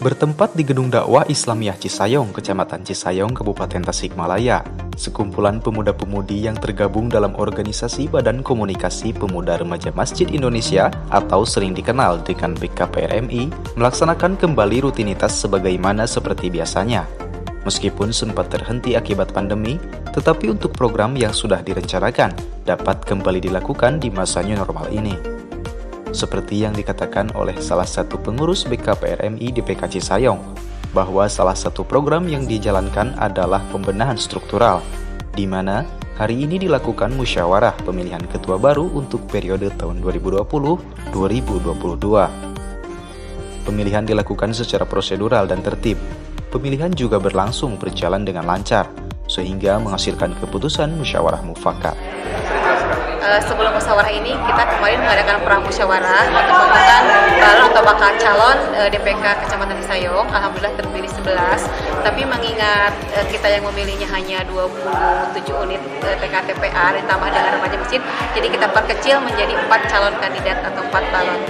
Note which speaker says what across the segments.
Speaker 1: Bertempat di Gedung Dakwah Islamiyah Cisayong, Kecamatan Cisayong, Kabupaten Tasikmalaya, sekumpulan pemuda-pemudi yang tergabung dalam organisasi Badan Komunikasi Pemuda Remaja Masjid Indonesia atau sering dikenal dengan BKPRMI melaksanakan kembali rutinitas sebagaimana seperti biasanya. Meskipun sempat terhenti akibat pandemi, tetapi untuk program yang sudah direncanakan dapat kembali dilakukan di masa new normal ini. Seperti yang dikatakan oleh salah satu pengurus BKPRMI di PK Cisayong, bahwa salah satu program yang dijalankan adalah pembenahan struktural, di mana hari ini dilakukan musyawarah pemilihan ketua baru untuk periode tahun 2020-2022. Pemilihan dilakukan secara prosedural dan tertib. Pemilihan juga berjalan dengan lancar, sehingga menghasilkan keputusan musyawarah mufakat.
Speaker 2: Sebelum musyawarah ini, kita kemarin mengadakan pramusyawarah untuk menentukan calon atau bakal calon DPK Kecamatan Cisayong. Alhamdulillah terpilih 11, tapi mengingat kita yang memilihnya hanya 27 unit TKTPA ditambah dengan remaja masjid, jadi kita perkecil menjadi 4 calon kandidat atau 4 balon.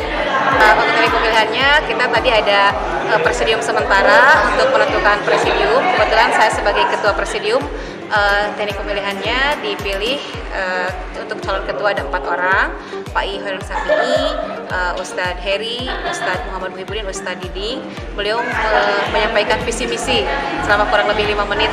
Speaker 2: Untuk teknik pemilihannya, kita tadi ada presidium sementara untuk menentukan presidium. Kebetulan saya sebagai ketua presidium, teknik pemilihannya dipilih untuk calon ketua ada 4 orang, Pak I. Hoirul Safi'i, Ustadz Heri, Ustadz Muhammad Muhyiddin, Ustadz Diding. Beliau menyampaikan visi misi selama kurang lebih 5 menit,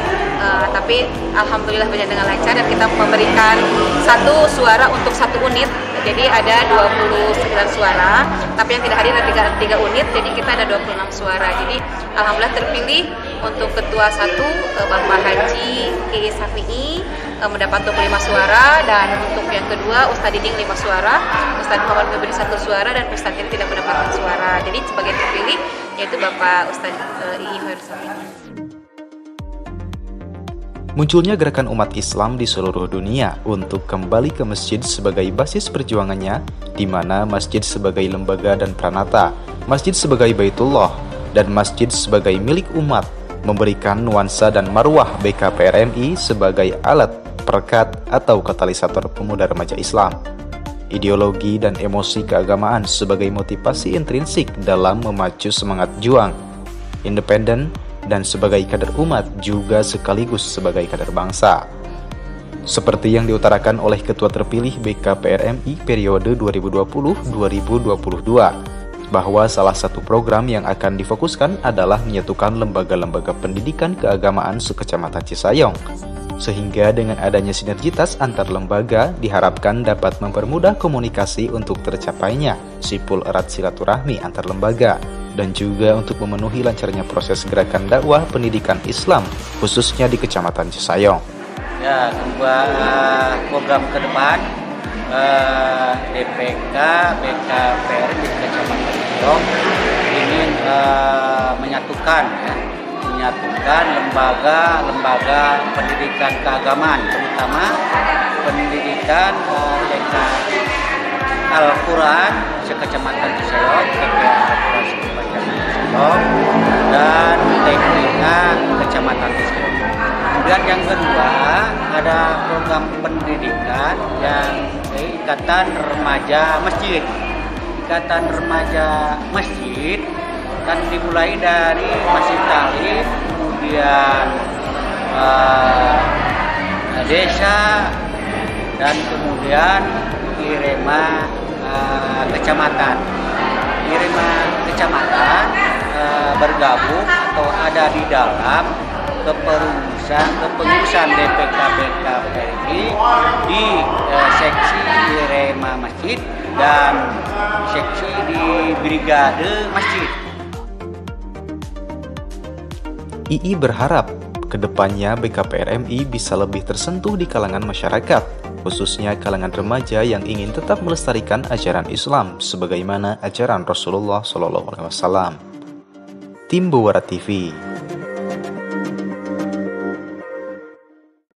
Speaker 2: tapi alhamdulillah berjalan dengan lancar dan kita memberikan 1 suara untuk 1 unit. Jadi ada 29 suara, tapi yang tidak hadir ada 3 unit, jadi kita ada 26 suara. Jadi alhamdulillah terpilih untuk ketua 1 Bapak Haji Kiai Safi'i mendapat 25 suara, dan untuk yang kedua Ustadz Diding 5 suara, Ustadz Muhammad Muhyiddin 1 suara, dan Ustadz Heri tidak mendapatkan suara. Jadi sebagai terpilih yaitu Bapak Ustadz I. Hoirul Safi'i.
Speaker 1: Munculnya gerakan umat Islam di seluruh dunia untuk kembali ke masjid sebagai basis perjuangannya, di mana masjid sebagai lembaga dan pranata, masjid sebagai Baitullah, dan masjid sebagai milik umat, memberikan nuansa dan marwah BKPRMI sebagai alat perekat atau katalisator pemuda remaja Islam. Ideologi dan emosi keagamaan sebagai motivasi intrinsik dalam memacu semangat juang, independen, dan sebagai kader umat juga sekaligus sebagai kader bangsa. Seperti yang diutarakan oleh Ketua terpilih BKPRMI periode 2020-2022, bahwa salah satu program yang akan difokuskan adalah menyatukan lembaga-lembaga pendidikan keagamaan sekecamatan Cisayong, sehingga dengan adanya sinergitas antar lembaga diharapkan dapat mempermudah komunikasi untuk tercapainya sipul erat silaturahmi antar lembaga, dan juga untuk memenuhi lancarnya proses gerakan dakwah pendidikan Islam khususnya di Kecamatan Cisayong.
Speaker 3: Ya, program ke depan DPK BKPR di Kecamatan Cisayong ingin menyatukan lembaga pendidikan keagamaan, terutama pendidikan Al-Quran sekecamatan Cisayong, dan teknika Kecamatan Cisayong. Kemudian yang kedua ada program pendidikan yang Ikatan Remaja Masjid. Ikatan Remaja Masjid kan dimulai dari Masjid Talib, kemudian desa, dan kemudian Irema Kecamatan. Irema Kecamatan bergabung atau ada di dalam kepengurusan DPK BKPRI di seksi Irema Masjid dan seksi di Brigade Masjid.
Speaker 1: II berharap kedepannya BKPRMI bisa lebih tersentuh di kalangan masyarakat, khususnya kalangan remaja yang ingin tetap melestarikan ajaran Islam sebagaimana ajaran Rasulullah SAW. Tim Buwara TV.